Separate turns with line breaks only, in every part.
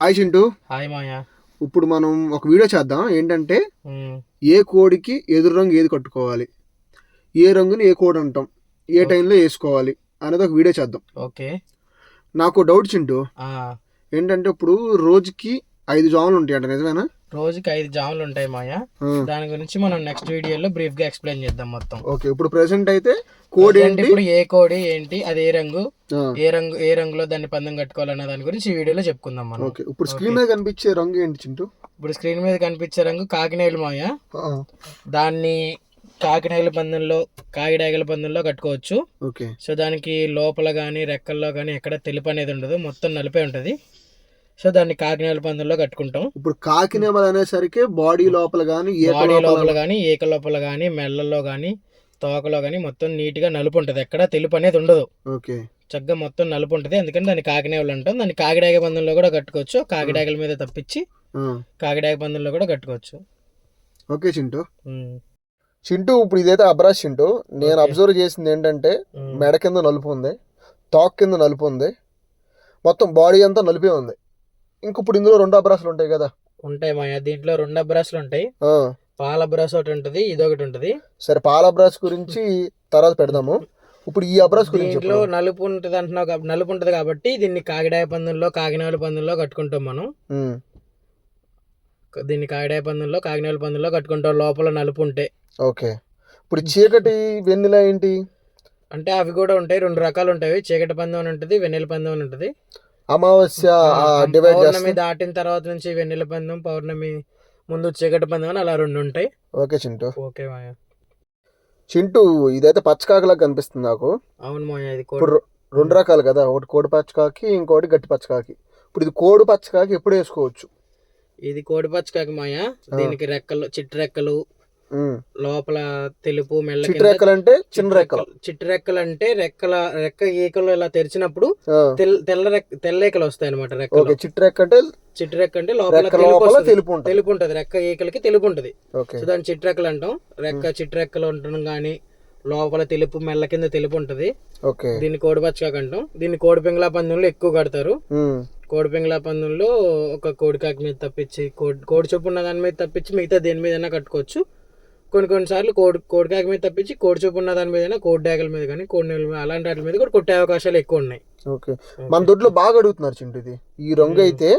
Hi Chintu.
Hi మాయా.
ఇప్పుడు మనం ఒక వీడియో చేద్దాం. ఏంటంటే ఏ కోడికి ఎదురు రంగు ఏది కట్టుకోవాలి, ఏ రంగుని ఏ కోడి అంటాం, ఏ టైంలో వేసుకోవాలి అనేది ఒక వీడియో చేద్దాం.
ఓకే.
నాకు డౌట్ చింటూ, ఏంటంటే ఇప్పుడు రోజుకి 5 జాములు ఉంటాయంట, నిజమేనా?
రోజుకి 5 జాములు ఉంటాయి మాయా. దాని గురించి మనం నెక్స్ట్ వీడియోలో బ్రీఫ్ గా ఎక్స్ప్లెయిన్ చేద్దాం మొత్తం.
ఓకే, ఇప్పుడు ప్రెసెంట్ అయితే కోడి ఏంటి,
ఇప్పుడు ఏ కోడి ఏంటి, అది ఏ రంగులో దాన్ని పందెం కట్టుకోవాలన్న దాని గురించి ఈ వీడియోలో చెప్పుకుందాం మనం.
ఓకే, ఇప్పుడు స్క్రీన్ మీద కనిపించే రంగు ఏంటి చింటూ?
ఇప్పుడు స్క్రీన్ మీద కనిపించే రంగు కాకినేలు మాయా. దాన్ని కాకినేల పందెంలో, కాకిడాగల పందెంలో కట్టుకోవచ్చు.
ఓకే.
సో దానికి లోపల కానీ రెక్కల్లో కానీ ఎక్కడ తెలుపు అనేది ఉండదు, మొత్తం నలిపే ఉంటుంది. సో దాన్ని కాకినేల పందెంలో కట్టుకుంటాం.
ఇప్పుడు కాకినేల అనేసరికి బాడీ లోపల కానీ
ఏక లోపల కానీ మెల్లల్లో కానీ తోకలో కానీ మొత్తం నీట్ గా నలుపు ఉంటుంది, ఎక్కడ తెలుపు అనేది ఉండదు.
ఓకే.
చక్కగా మొత్తం నలుపు ఉంటుంది, అందుకని దాన్ని కాకినేవలు అంటాం. దాన్ని కాకిడాగ పందెంలో కూడా కట్టుకోవచ్చు, కాకిడాగల మీద తప్పించి కాకిడాగ పందెంలో కూడా కట్టుకోవచ్చు.
ఓకే చింటూ. చింటూ, ఇప్పుడు ఇదైతే అబ్రాస్ చింటూ. నేను అబ్జర్వ్ చేసింది ఏంటంటే మెడ కింద నలుపు ఉంది, తాక్ కింద నలుపు ఉంది, మొత్తం బాడీ అంతా నలిపే ఉంది. ఇంక ఇప్పుడు ఇందులో 2 అబ్రాసులు ఉంటాయి కదా?
ఉంటాయి మాయా, దీంట్లో 2 అబ్రాసులు ఉంటాయి. పాల అబ్రాస్ ఒకటి ఉంటుంది, ఇదొకటి ఉంటుంది.
సరే, పాల అబ్రాస్ గురించి తర్వాత పెడదాము. ఇప్పుడు ఈ అబ్రాస్ గురించి
దీంట్లో నలుపు ఉంటుంది అంటున్నావు, నలుపు ఉంటుంది కాబట్టి దీన్ని కాకిడాయ పందెంలో, కాకినాడ పందెంలో కట్టుకుంటాం మనం. దీన్ని కాకిడాయ పందెంలో, కాకినాడ పందెంలో కట్టుకుంటాం లోపల నలుపు ఉంటే.
ఓకే. ఇప్పుడు చీకటి వెన్నెల ఏంటి
అంటే అవి కూడా ఉంటాయి, 2 రకాలు ఉంటాయి. చీకటి పందెం అని ఉంటుంది, వెన్నెల పందెం అని ఉంటుంది.
అమావాస్య
పౌర్ణమి దాటిన తర్వాత నుంచి వెన్నెల పందెం, పౌర్ణమి ముందు చీకటి పందెం అని అలా 2 ఉంటాయి.
ఓకే చింటూ.
ఓకే మాయా.
చింటూ, ఇదైతే పచ్చకాకిలాగా కనిపిస్తుంది నాకు.
అవును మాయా, ఇది
ఇప్పుడు 2 రకాలు కదా, ఒకటి కోడి పచ్చకాకి, ఇంకోటి గట్టి పచ్చకాకి. ఇప్పుడు ఇది కోడి పచ్చకాకి ఎప్పుడు వేసుకోవచ్చు?
ఇది కోడి పచ్చకాకి మాయా. దీనికి రెక్కలు, చిట్టి రెక్కలు, లోపల తెలుపు, మెల్ల.
చిట్రెక్కలు అంటే చిన్న రెక్కలు.
చిట్రెక్కలు అంటే రెక్క ఈకలు ఇలా తెరిచినప్పుడు తెల్ల ఈకలు వస్తాయి అనమాట రెక్క. చిట్రెక్క అంటే లోపల తెలుపు ఉంటది, రెక్క ఈకలకి తెలుపు ఉంటది. సో దాన్ని చిట్రెక్కలు అంటాం. చిట్రెక్కలు ఉండడం కానీ లోపల తెలుపు, మెల్ల కింద తెలుపు ఉంటది. దీన్ని కోడి పచ్చకాకి అంటాం. దీన్ని కోడి పింగళా పందెంలో ఎక్కువ కడతారు. కోడి పింగళా పందెంలో ఒక కోడికాకి మీద తప్పించి, కోడి చొప్పు ఉన్న దాని మీద తప్పించి మిగతా దేని మీద కట్టుకోవచ్చు. కొన్నిసార్లు కోడికాకి మీద తప్పించి కోడి చొప్పు ఉన్న దాని మీద, కోడి డాగల మీద కానీ, కోడి నెల మీద, అలాంటి వాటి మీద కూడా కొట్టే అవకాశాలు ఎక్కువ ఉన్నాయి.
ఓకే. మన దొడ్లో బాగా అడుగుతున్నారు చింటూ ఇది ఈ రంగు అయితే.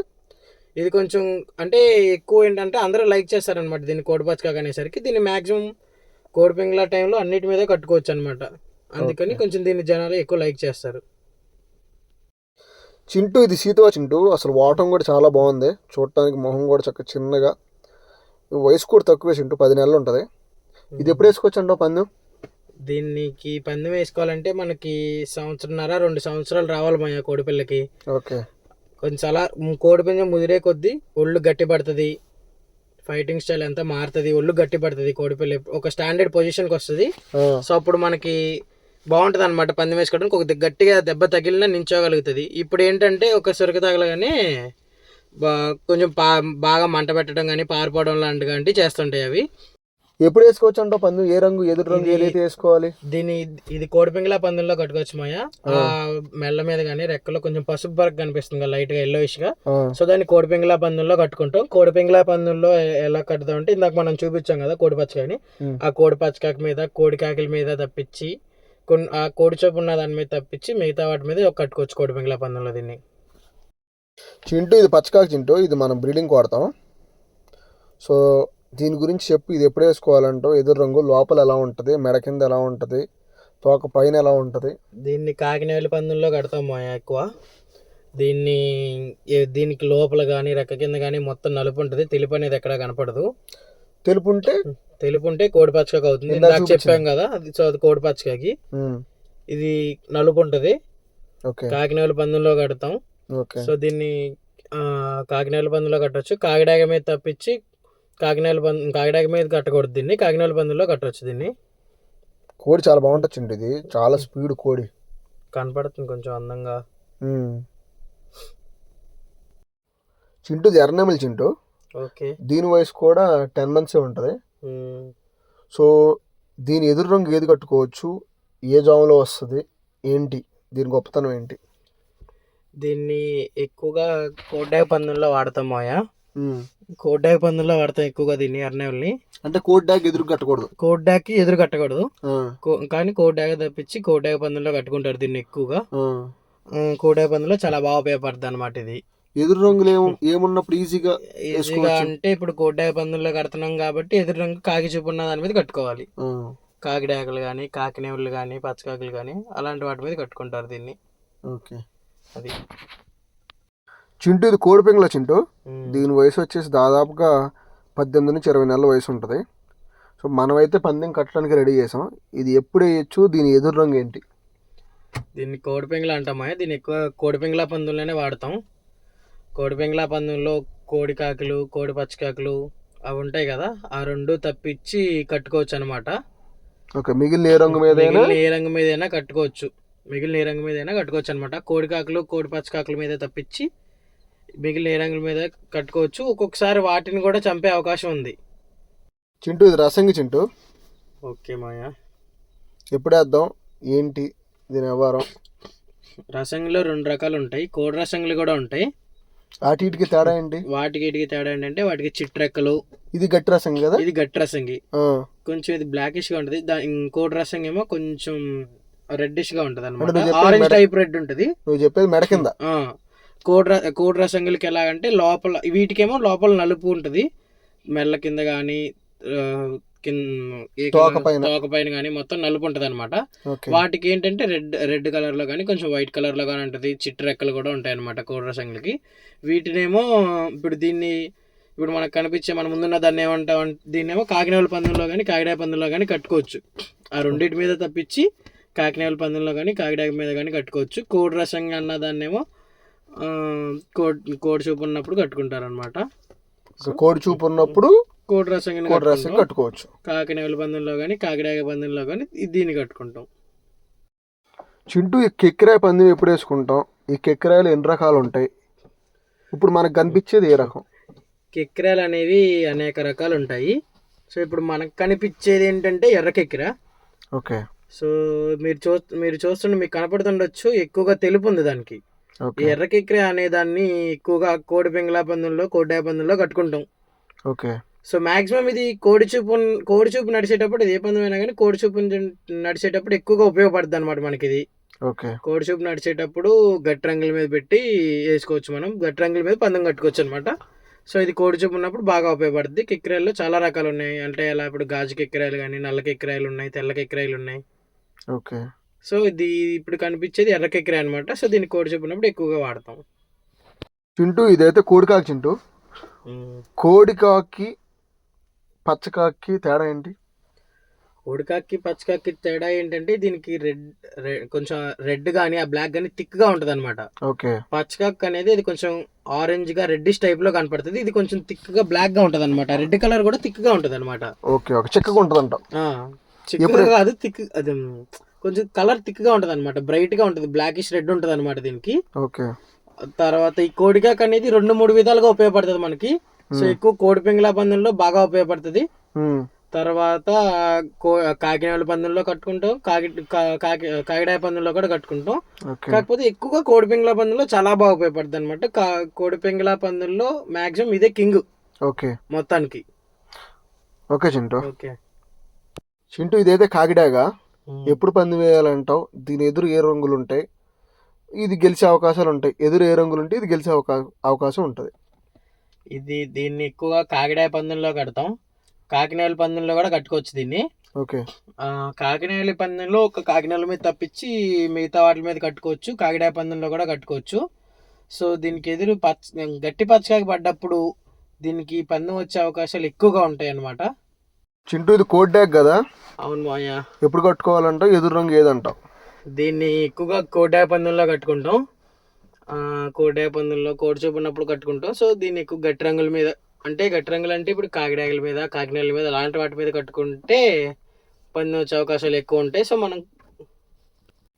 ఇది కొంచెం అంటే ఎక్కువ ఏంటంటే అందరూ లైక్ చేస్తారనమాట దీన్ని, కోడి పచ్చకాకి అనేసరికి. దీన్ని మాక్సిమం కోడి పింగళ టైంలో అన్నిటి మీద కట్టుకోవచ్చు అనమాట, అందుకని కొంచెం దీన్ని జనాలు ఎక్కువ లైక్ చేస్తారు.
చింటూ, ఇది సీతవ చింటూ. అసలు వాటం కూడా చాలా బాగుంది, చూడటానికి మొహం కూడా చక్కగా చిన్నగా, వయసు కూడా తక్కువే చింటూ, 10 నెలలు ఉంటుంది. ఇది ఎప్పుడు వేసుకోవచ్చు అంటావు పందెం?
దీనికి పందెం వేసుకోవాలంటే మనకి 1.5-2 సంవత్సరాలు రావాలి మా కోడి పిల్లకి.
ఓకే.
కొంచెం అలా కోడి పందెం ముదిరే కొద్దీ ఒళ్ళు గట్టి పడుతుంది, ఫైటింగ్ స్టైల్ అంతా మారుతుంది, ఒళ్ళు గట్టి పడుతుంది, కోడిపిల్ల ఒక స్టాండర్డ్ పొజిషన్కి వస్తుంది. సో అప్పుడు మనకి బాగుంటుంది అనమాట పందెం వేసుకోవడానికి. ఒక గట్టిగా దెబ్బ తగిలినా నించోగలుగుతుంది. ఇప్పుడు ఏంటంటే ఒక సురక తగలగానే కొంచెం బాగా మంట పెట్టడం కానీ, పారిపోవడం లాంటివి చేస్తుంటాయి అవి.
ఎప్పుడు వేసుకోవచ్చు అంటావు పందెం? ఏ రంగు, ఎదురు రంగు ఏదైతే వేసుకోవాలి?
ఇది కోడి పింగళా పందెంలో కట్టుకోవచ్చు మాయా. మెల్ల మీద కానీ రెక్కలో కొంచెం పసుపు బరక కనిపిస్తుంది కదా, లైట్ గా ఎల్లోయిష్ గా. సో దాన్ని కోడి పింగళా పందెంలో కట్టుకుంటాం. కోడి పింగళా పందెంలో ఎలా కట్టుతాం అంటే ఇందాక మనం చూపించాం కదా కోడి పచ్చకాయని, ఆ కోడి పచ్చకాకి మీద, కోడి కాకిల మీద తప్పించి, ఆ కోడి చొప్పు ఉన్న దాని మీద తప్పించి మిగతా వాటి మీద కట్టుకోవచ్చు కోడి పింగళా పందెంలో దీన్ని.
చింటూ, ఇది పచ్చకాకి చింటూ, ఇది మనం బ్రీడింగ్ వాడతాం. సో దీని గురించి చెప్పు, ఇది ఎప్పుడు వేసుకోవాలంటో, ఎదురు రంగు లోపల ఎలా ఉంటుంది, మెడ కింద ఎలా ఉంటుంది, తోక పైన ఎలా ఉంటుంది?
దీన్ని కాకినేల పందెంలో కడతాం మాయా ఎక్కువ. దీనికి లోపల కానీ రెక్క కింద కానీ మొత్తం నలుపు ఉంటుంది, తెలుపు అనేది ఎక్కడ కనపడదు.
తెలుపు
ఉంటే కోడి పచ్చకాకి అవుతుంది. ఇందాక చెప్పాం కదా, అది కోడి పచ్చకాకి. ఇది నలుపు ఉంటుంది, కాకినేల పందెంలో కడతాం. సో దీన్ని కాకినేల పందెంలో కట్టవచ్చు. కాకిడాగ మీద తప్పించి కాకిడాగ మీద కట్టకూడదు, దీన్ని కాకినేల పందెంలో కట్టవచ్చు. దీన్ని
కోడి చాలా బాగుంటుంది, ఇది చాలా స్పీడ్ కోడి
కనపడుతుంది కొంచెం అందంగా.
చింటూ ఎర్రనెమలి చింటూ. ఓకే. దీని వయసు కూడా 10 months ఉంటుంది. సో దీని ఎదురు రంగు ఏది కట్టుకోవచ్చు, ఏ జాములో వస్తుంది, ఏంటి దీని గొప్పతనం ఏంటి?
దీన్ని ఎక్కువగా కోడ్డాక పందుల్లో వాడతాం మాయా. కోడ్డాక పందుల్లో వాడతాం ఎక్కువగా దీన్ని అర్నేవుల్ని.
అంటే కోడ్డాక్ ఎదురు కట్టకూడదు,
కోడ్డాకి ఎదురు కట్టకూడదు, కానీ కోడ్డాక తప్పించి కోడ్డాక పందుల్లో కట్టుకుంటారు దీన్ని ఎక్కువగా. కోడ్డాక పందులో చాలా బాగా ఉపయోగపడుతుంది అనమాట ఇది.
ఎదురు రంగులు ఏమున్నప్పుడు ఈజీగా
అంటే ఇప్పుడు కోడ్డాక పందుల్లో కడుతున్నాం కాబట్టి ఎదురు రంగు కాకి చూపు ఉన్న దాని మీద కట్టుకోవాలి. కాకిడాకలు కానీ కాకినేవులు కానీ పచ్చకాకులు కానీ అలాంటి వాటి మీద కట్టుకుంటారు దీన్ని.
ఓకే,
అది
చింటూ ఇది కోడిపెంగల చింటూ. దీని వయసు వచ్చేసి దాదాపుగా 18 నుంచి 20 నెలల వయసు ఉంటుంది. సో మనమైతే పందెం కట్టడానికి రెడీ చేసాం. ఇది ఎప్పుడు వేయచ్చు, దీని ఎదురు రంగు ఏంటి?
దీన్ని కోడిపెంగల అంటామా. దీన్ని ఎక్కువ కోడిపెంగల పందుల్లోనే వాడతాం. కోడిపెంగల పందుల్లో కోడి కాకులు కోడి పచ్చకాకులు అవి ఉంటాయి కదా, ఆ రెండు తప్పించి కట్టుకోవచ్చు అనమాట.
ఓకే, మిగిలిన ఏ రంగు మీద
ఏ రంగు మీదైనా కట్టుకోవచ్చు, మిగిలిన ఏ రంగు మీదైనా కట్టుకోవచ్చు అనమాట. కోడి కాకులు కోడి పచ్చకాకుల మీద తప్పించి మిగిలిన ఏ రంగుల మీద కట్టుకోవచ్చు. ఒక్కొక్కసారి వాటిని కూడా చంపే అవకాశం ఉంది.
చింటూ ఇది రసంగి చింటూ.
ఓకే మాయా,
ఎప్పుడు వేద్దాం ఏంటి దీని వ్యవహారం?
రసంగిలో 2 రకాలు ఉంటాయి, కోడి రసంగులు కూడా ఉంటాయి.
వాటికి తేడా ఏంటి?
వాటికి తేడా ఏంటంటే వాటికి చిట్రెక్కలు.
ఇది గట్టి రసంగి కదా?
ఇది గట్టి రసంగి, కొంచెం ఇది బ్లాకిష్ గా ఉంటది. కోడి రసంగి ఏమో కొంచెం రెడ్డిష్ గా ఉంటది అనమాట, ఆరెంజ్ టైప్ రెడ్ ఉంటది.
నువ్వు చెప్పేది మెడ కింద.
కోడి రసంగులకి ఎలాగంటే లోపల, వీటికేమో లోపల నలుపు ఉంటది, మెల్ల కింద గానీ తోక పైన కానీ మొత్తం నలుపు ఉంటది అనమాట. వాటికి ఏంటంటే రెడ్ కలర్ లో కానీ కొంచెం వైట్ కలర్ లో కానీ ఉంటది. చిట్రెక్కలు కూడా ఉంటాయి అనమాట కోడి రసంగులకి. వీటినేమో ఇప్పుడు మనకు కనిపించే మన ముందున్న దాన్ని ఏమంటాం, దీన్నేమో కాకినేవుల పందెంలో కానీ కాకిడాక పందెంలో కానీ కట్టుకోవచ్చు. ఆ రెండింటి మీద తప్పించి కాకినేవుల పందెంలో కానీ కాకిడాక మీద కానీ కట్టుకోవచ్చు. కోడి రసంగి అన్న దాన్నేమో కోడి చూపు ఉన్నప్పుడు కట్టుకుంటారు అనమాట.
కోడి చూపు ఉన్నప్పుడు
కోడి రసంగిని
కట్టుకోవచ్చు.
కాకినేవుల పందెంలో కానీ కాకిడాక పందెంలో కానీ దీన్ని కట్టుకుంటాం.
చింటూ ఈ కెక్కిరాయ పందెం ఎప్పుడు వేసుకుంటాం? ఈ కెక్కిరాయలు ఎన్ని రకాలు ఉంటాయి? ఇప్పుడు మనకు కనిపించేది ఏ రకం?
కెక్కిరాయలు అనేవి అనేక రకాలు ఉంటాయి. సో ఇప్పుడు మనకు కనిపించేది ఏంటంటే ఎర్ర కెక్కిర.
ఓకే,
సో మీరు చూస్తుంటే మీకు కనపడుతుండొచ్చు, ఎక్కువగా తెలుపు ఉంది దానికి. ఎర్ర కెక్కిర అనే దాన్ని ఎక్కువగా కోడి పెంగళ పందెంలో కోడ్డాక పందెంలో కట్టుకుంటాం.
ఓకే,
సో మాక్సిమం ఇది కోడి చూపు నడిచేటప్పుడు, ఇది ఏ పందెం అయినా కానీ కోడి చూపు నడిచేటప్పుడు ఎక్కువగా ఉపయోగపడుతుంది అనమాట మనకి ఇది.
ఓకే,
కోడి చూపు నడిచేటప్పుడు గట్టి రంగుల మీద పెట్టి వేసుకోవచ్చు, మనం గట్టి రంగుల మీద పందెం కట్టుకోవచ్చు అనమాట. సో ఇది కోడి చూపు ఉన్నప్పుడు బాగా ఉపయోగపడుతుంది. కెక్కిరాయల్లో చాలా రకాలు ఉన్నాయి, అంటే ఎలా ఇప్పుడు గాజు కెక్కిరాయలు కానీ నల్ల కెక్కిరాయలు ఉన్నాయి, తెల్ల కెక్కిరాయలు ఉన్నాయి.
ఓకే,
సో ఇది ఇప్పుడు కనిపించేది ఎర్ర కెక్కిరాయ అనమాట. సో దీన్ని కోడి చూపు ఉన్నప్పుడు ఎక్కువగా వాడతాం.
చింటూ ఇదైతే కోడికాకి చింటూ. కోడికాకి పచ్చకాకి తేడా ఏంటి?
కోడికాకి పచ్చకాకి తేడా ఏంటంటే దీనికి కొంచెం రెడ్ కానీ ఆ బ్లాక్ కానీ థిక్ గా ఉంటది అనమాట.
ఓకే,
పచ్చకాక్ అనేది ఇది కొంచెం ఆరెంజ్ గా రెడ్డిష్ టైప్ లో కనపడుతుంది. ఇది కొంచెం థిక్ గా బ్లాక్ గా ఉంటది అనమాట. రెడ్ కలర్ కూడా థిక్ గా ఉంటది అనమాట.
ఓకే, చిక్కగా ఉంటది అంట.
చిక్కగా కాదు, థిక్, అది కొంచెం కలర్ థిక్ గా ఉంటది అనమాట, బ్రైట్ గా ఉంటది, బ్లాకిష్ రెడ్ ఉంటది అనమాట దీనికి.
ఓకే,
తర్వాత ఈ కోడికాక్ అనేది 2-3 విధాలుగా ఉపయోగపడుతుంది మనకి. సో ఎక్కువ కోడి పెంగళ పందెంలో బాగా ఉపయోగపడుతుంది. తర్వాత కాకినేవుల పందెంలో కట్టుకుంటాం, కాకిడాక పందెంలో కూడా కట్టుకుంటాం. కాకపోతే ఎక్కువగా కోడి పెంగళ పందెంలో చాలా బాగా ఉపయోగపడుతుంది అనమాట. కోడి పెంగళ పందెంలో మాక్సిమం ఇదే కింగ్.
ఓకే,
మొత్తానికి.
ఓకే చింటూ.
ఓకే
చింటూ ఇదైతే కాకిడాగా ఎప్పుడు పందెం వేయాలంటావు? దీని ఎదురు ఏ రంగులు ఉంటాయి? ఇది గెలిచే అవకాశాలు ఉంటాయి. ఎదురు ఏ రంగులు ఉంటే ఇది గెలిచే అవకాశం ఉంటుంది.
దీన్ని ఎక్కువగా కాకిడాక పందెంలో కడతాం, కాకినేవుల పందెంలో కూడా కట్టుకోవచ్చు దీన్ని.
ఓకే,
కాకినేవుల పందెంలో ఒక కాకినేవుల మీద తప్పించి మిగతా వాటి మీద కట్టుకోవచ్చు, కాకిడాక పందెంలో కూడా కట్టుకోవచ్చు. సో దీనికి ఎదురు గట్టి పచ్చకాకి పడ్డప్పుడు దీనికి పందెం వచ్చే అవకాశాలు ఎక్కువగా ఉంటాయి అన్నమాట.
చింటూ ఇది కోడ్డాక్ కదా?
అవును మాయా.
ఎప్పుడు కట్టుకోవాలంటావు? ఎదురు రంగు ఏదంటావు?
దీన్ని ఎక్కువగా కోడ్డాక పందెంలో కట్టుకుంటాం. కోడ్డాక పందెంలో కోడి చూపు ఉన్నప్పుడు కట్టుకుంటాం. సో దీన్ని ఎక్కువ గట్టి రంగుల మీద, అంటే గట్టి రంగులు అంటే ఇప్పుడు కాకిడాకల మీద కాకినేల మీద అలాంటి వాటి మీద కట్టుకుంటే పందెం వచ్చే అవకాశాలు ఎక్కువ ఉంటాయి. సో మనం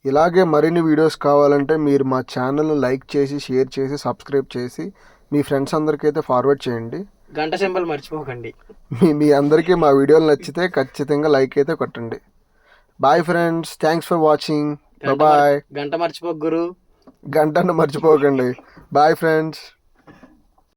ఇలాగే మరిన్ని వీడియోస్ కావాలంటే మీరు మా ఛానల్ని లైక్ చేసి షేర్ చేసి సబ్స్క్రైబ్ చేసి మీ ఫ్రెండ్స్ అందరికీ అయితే ఫార్వర్డ్ చేయండి.
గంట సింబల్ మర్చిపోకండి.
మీ అందరికీ మా వీడియోలు నచ్చితే ఖచ్చితంగా లైక్ అయితే కొట్టండి. Bye friends, thanks for watching. Bye.
గంట మర్చిపోక గురు.
గంటను మర్చిపోకండి. Bye friends.